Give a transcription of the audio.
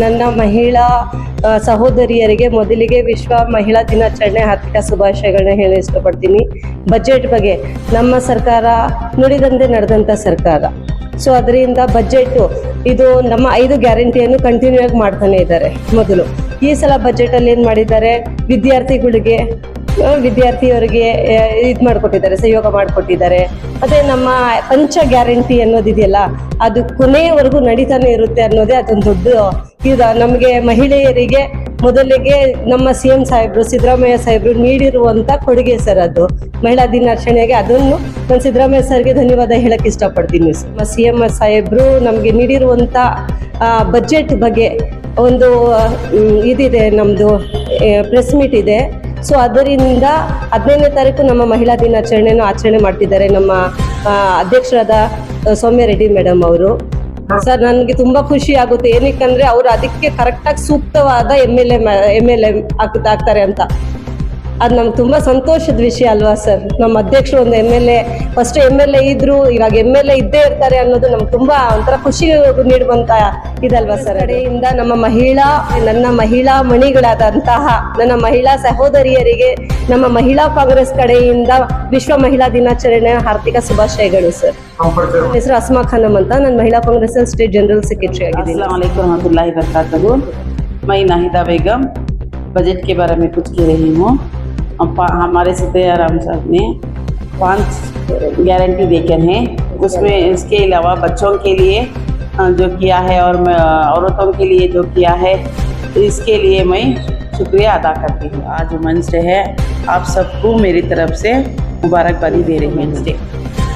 ನನ್ನ ಮಹಿಳಾ ಸಹೋದರಿಯರಿಗೆ ಮೊದಲಿಗೆ ವಿಶ್ವ ಮಹಿಳಾ ದಿನಾಚರಣೆ ಹಾರ್ದಿಕ ಶುಭಾಶಯಗಳನ್ನ ಹೇಳಿ ಇಷ್ಟಪಡ್ತೀನಿ. ಬಜೆಟ್ ಬಗ್ಗೆ ನಮ್ಮ ಸರ್ಕಾರ ನುಡಿದಂತೆ ನಡೆದಂಥ ಸರ್ಕಾರ. ಸೊ ಅದರಿಂದ ಬಜೆಟು ಇದು ನಮ್ಮ 5 ಗ್ಯಾರಂಟಿಯನ್ನು ಕಂಟಿನ್ಯೂ ಆಗಿ ಮಾಡ್ತಾನೆ ಇದ್ದಾರೆ. ಮೊದಲು ಈ ಸಲ ಬಜೆಟಲ್ಲಿ ಏನು ಮಾಡಿದ್ದಾರೆ, ವಿದ್ಯಾರ್ಥಿಯವರಿಗೆ ಇದು ಮಾಡಿಕೊಟ್ಟಿದ್ದಾರೆ, ಸಹಯೋಗ ಮಾಡಿಕೊಟ್ಟಿದ್ದಾರೆ. ಮತ್ತು ನಮ್ಮ ಪಂಚ ಗ್ಯಾರಂಟಿ ಅನ್ನೋದಿದೆಯಲ್ಲ, ಅದು ಕೊನೆಯವರೆಗೂ ನಡೀತಾನೆ ಇರುತ್ತೆ ಅನ್ನೋದೇ ಅದೊಂದು ದೊಡ್ಡ ಇದು. ನಮಗೆ ಮಹಿಳೆಯರಿಗೆ ಮೊದಲಿಗೆ ನಮ್ಮ CM ಸಾಹೇಬರು, ಸಿದ್ದರಾಮಯ್ಯ ಸಾಹೇಬರು ನೀಡಿರುವಂಥ ಕೊಡುಗೆ ಸರ್ ಅದು ಮಹಿಳಾ ದಿನಾಚರಣೆಗೆ. ಅದನ್ನು ನಾನು ಸಿದ್ದರಾಮಯ್ಯ ಸರ್ಗೆ ಧನ್ಯವಾದ ಹೇಳಕ್ಕೆ ಇಷ್ಟಪಡ್ತೀನಿ. CM ಸಾಹೇಬರು ನಮಗೆ ನೀಡಿರುವಂಥ ಬಜೆಟ್ ಬಗ್ಗೆ ಒಂದು ಇದಿದೆ, ನಮ್ಮದು ಪ್ರೆಸ್ ಮೀಟ್ ಇದೆ. ಸೊ ಅದರಿಂದ 15ನೇ ತಾರೀಕು ನಮ್ಮ ಮಹಿಳಾ ದಿನಾಚರಣೆಯನ್ನು ಆಚರಣೆ ಮಾಡ್ತಿದ್ದಾರೆ ನಮ್ಮ ಅಧ್ಯಕ್ಷರಾದ ಸೌಮ್ಯ ರೆಡ್ಡಿ ಮೇಡಮ್ ಅವರು. ಸರ್ ನನಗೆ ತುಂಬ ಖುಷಿ ಆಗುತ್ತೆ, ಏನಕ್ಕಂದರೆ ಅವರು ಅದಕ್ಕೆ ಕರೆಕ್ಟಾಗಿ ಸೂಕ್ತವಾದ MLA ಆಗ್ತಾರೆ ಅಂತ. ಅದು ನಮ್ಗೆ ತುಂಬ ಸಂತೋಷದ ವಿಷಯ ಅಲ್ವಾ ಸರ್. ನಮ್ಮ ಅಧ್ಯಕ್ಷರು ಒಂದು ಫಸ್ಟ್ MLA ಇದ್ರು, ಇವಾಗ MLA ಇದ್ದೇ ಇರ್ತಾರೆ ಅನ್ನೋದು ನಮ್ಗೆ ತುಂಬ ಒಂಥರ ಖುಷಿ ನೀಡುವಂಥ ಇದಲ್ವಾ ಸರ್. ಕಡೆಯಿಂದ ನನ್ನ ಮಹಿಳಾ ಮಣಿಗಳಾದಂತಹ ನನ್ನ ಮಹಿಳಾ ಸಹೋದರಿಯರಿಗೆ ನಮ್ಮ ಮಹಿಳಾ ಕಾಂಗ್ರೆಸ್ ಕಡೆಯಿಂದ ವಿಶ್ವ ಮಹಿಳಾ ದಿನಾಚರಣೆ ಹಾರ್ದಿಕ ಶುಭಾಶಯಗಳು ಸರ್. ನನ್ನ ಹೆಸರು ಅಸ್ಮಾ ಖಾನಮ್ ಅಂತ, ನಾನು ಮಹಿಳಾ ಕಾಂಗ್ರೆಸ್ ಸ್ಟೇಟ್ ಜನರಲ್ ಸೆಕ್ರೆಟರಿ ಆಗಿದ್ದೀನಿ. अस्सलाम वालेकुम रहमतुल्लाहि वबरकातुहू। मैं नाहिदा बेगम बजट के बारे में कुछ कह रही हूँ। हमारे सीताराम साहब ने 5 गारंटी देकर हैं, उसमें इसके अलावा बच्चों के लिए जो किया है और औरतों के लिए जो किया है, इसके लिए मैं शुक्रिया अदा करती हूँ। आज वुमेंस डे है, आप सबको मेरी तरफ से मुबारकबादी दे रही हूँ।